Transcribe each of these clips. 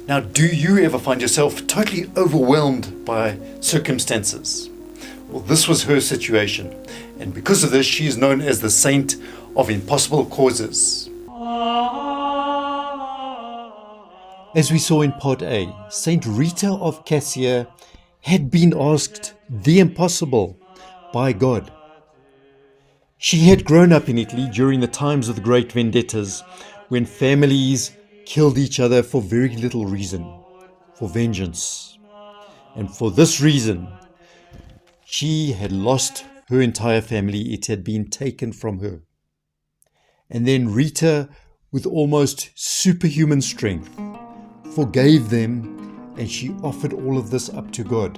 Now, do you ever find yourself totally overwhelmed by circumstances? Well, this was her situation, and because of this, she is known as the Saint of Impossible Causes. As we saw in part A, Saint Rita of Cascia had been asked the impossible by God. She had grown up in Italy during the times of the great vendettas, when families killed each other for very little reason, for vengeance. And for this reason, she had lost her entire family. It had been taken from her. And then Rita, with almost superhuman strength, forgave them, and she offered all of this up to God.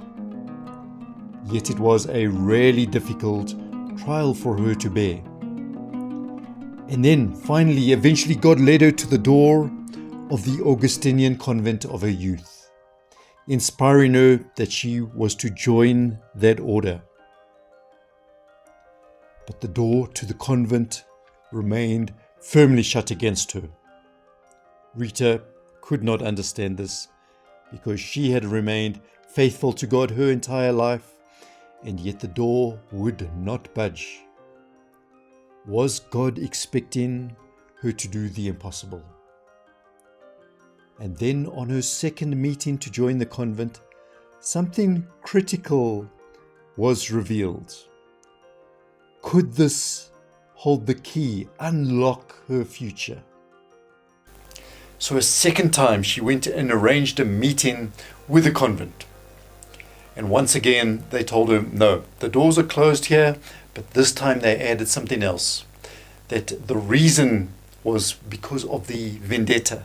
Yet it was a really difficult trial for her to bear. And then finally, eventually, God led her to the door of the Augustinian convent of her youth, inspiring her that she was to join that order. But the door to the convent remained firmly shut against her. Rita could not understand this, because she had remained faithful to God her entire life, and yet the door would not budge. Was God expecting her to do the impossible? And then on her second meeting to join the convent, something critical was revealed. Could this hold the key, unlock her future? So a second time she went and arranged a meeting with the convent. And once again they told her, no, the doors are closed here, but this time they added something else. That the reason was because of the vendetta,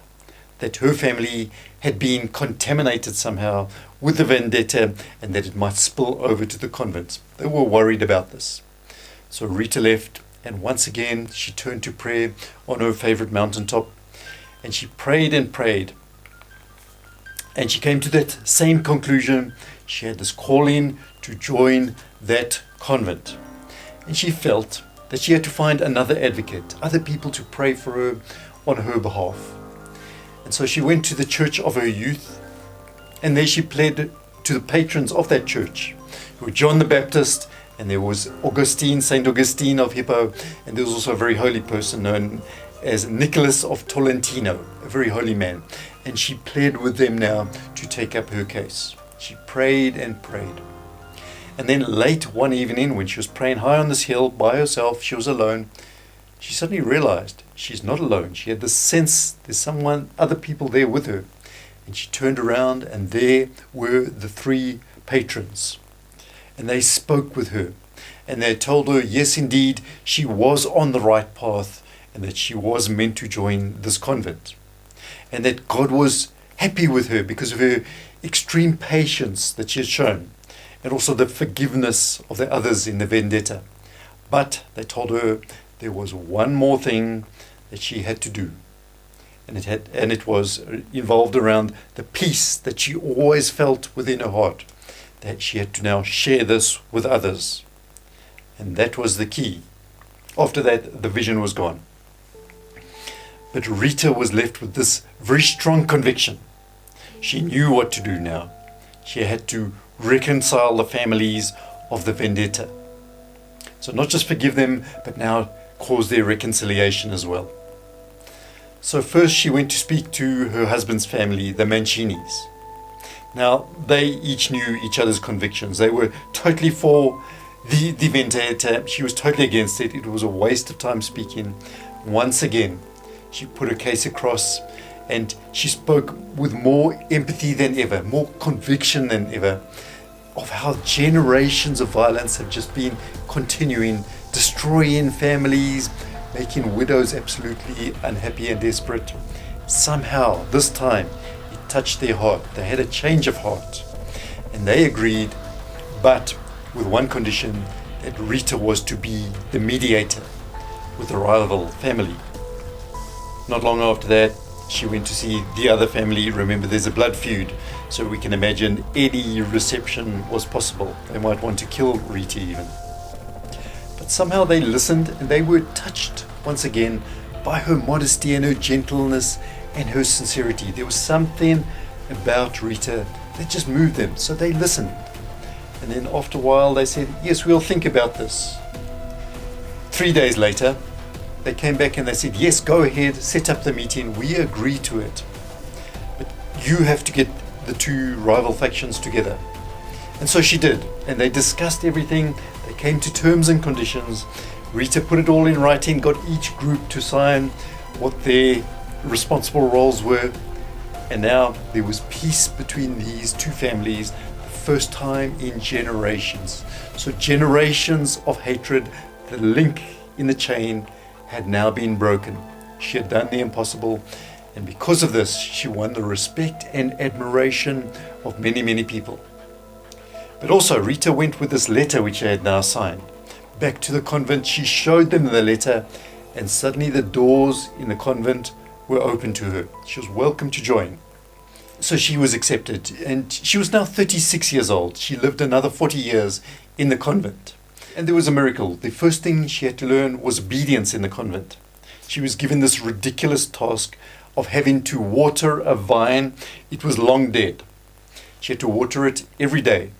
that her family had been contaminated somehow with the vendetta and that it might spill over to the convent. They were worried about this. So Rita left, and once again she turned to prayer on her favorite mountaintop. And she prayed and prayed. And she came to that same conclusion. She had this calling to join that convent. And she felt that she had to find another advocate, other people to pray for her on her behalf. And so she went to the church of her youth. And there she pled to the patrons of that church, who were John the Baptist, and there was Augustine, Saint Augustine of Hippo, and there was also a very holy person known as Nicholas of Tolentino, a very holy man. And she pled with them now to take up her case. She prayed and prayed. And then late one evening, when she was praying high on this hill by herself, she was alone, she suddenly realized she's not alone. She had this sense there's other people there with her. And she turned around, and there were the three patrons. And they spoke with her. And they told her, yes, indeed, she was on the right path, and that she was meant to join this convent. And that God was happy with her because of her extreme patience that she had shown, and also the forgiveness of the others in the vendetta. But they told her there was one more thing that she had to do. And it was involved around the peace that she always felt within her heart, that she had to now share this with others. And that was the key. After that, the vision was gone. But Rita was left with this very strong conviction. She knew what to do now. She had to reconcile the families of the vendetta. So not just forgive them, but now cause their reconciliation as well. So first she went to speak to her husband's family, the Mancinis. Now they each knew each other's convictions. They were totally for the vendetta. She was totally against it. It was a waste of time speaking. Once again, she put her case across, and she spoke with more empathy than ever, more conviction than ever, of how generations of violence have just been continuing, destroying families, making widows absolutely unhappy and desperate. Somehow, this time, it touched their heart. They had a change of heart, and they agreed, but with one condition, that Rita was to be the mediator with the rival family. Not long after that, she went to see the other family. Remember, there's a blood feud, so we can imagine any reception was possible. They might want to kill Rita even. But somehow they listened, and they were touched once again by her modesty and her gentleness and her sincerity. There was something about Rita that just moved them. So they listened. And then after a while they said, yes, we'll think about this. 3 days later, they came back and they said, yes, go ahead, set up the meeting, we agree to it. But you have to get the two rival factions together. And so she did, and they discussed everything, they came to terms and conditions. Rita put it all in writing, got each group to sign what their responsible roles were, and now there was peace between these two families, the first time in generations. So generations of hatred, the link in the chain had now been broken. She had done the impossible, and because of this, she won the respect and admiration of many, many people. But also, Rita went with this letter which she had now signed. Back to the convent, she showed them the letter, and suddenly the doors in the convent were open to her. She was welcome to join. So she was accepted, and she was now 36 years old. She lived another 40 years in the convent. And there was a miracle. The first thing she had to learn was obedience in the convent. She was given this ridiculous task of having to water a vine. It was long dead. She had to water it every day.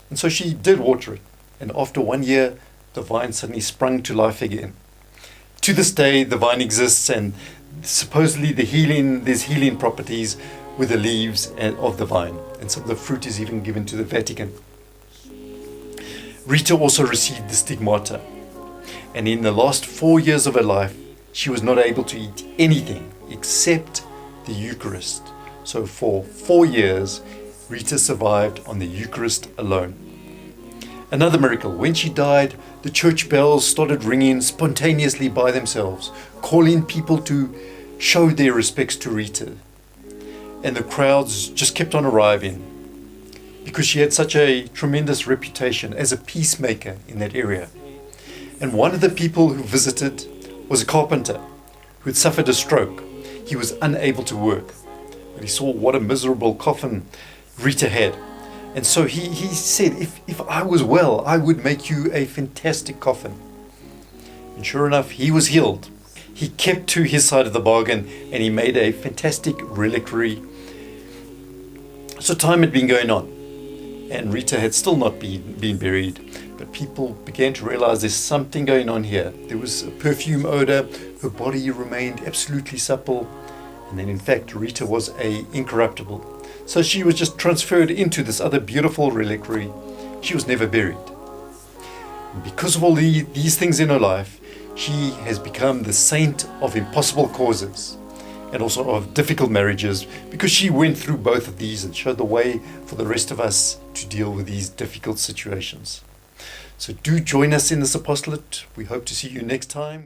And so she did water it. And after 1 year, the vine suddenly sprung to life again. To this day, the vine exists, and supposedly there's healing properties with the leaves of the vine. And some of the fruit is even given to the Vatican. Rita also received the stigmata. And in the last 4 years of her life, she was not able to eat anything except the Eucharist. So for 4 years, Rita survived on the Eucharist alone. Another miracle, when she died, the church bells started ringing spontaneously by themselves, calling people to show their respects to Rita. And the crowds just kept on arriving because she had such a tremendous reputation as a peacemaker in that area. And one of the people who visited was a carpenter who had suffered a stroke. He was unable to work. And he saw what a miserable coffin Rita had. And so he said, if I was well, I would make you a fantastic coffin. And sure enough, he was healed. He kept to his side of the bargain, and he made a fantastic reliquary. So time had been going on, and Rita had still not been buried. But people began to realize there's something going on here. There was a perfume odor. Her body remained absolutely supple. And then in fact, Rita was incorruptible. So she was just transferred into this other beautiful reliquary. She was never buried. And because of all these things in her life, she has become the saint of impossible causes and also of difficult marriages, because she went through both of these and showed the way for the rest of us to deal with these difficult situations. So do join us in this apostolate. We hope to see you next time.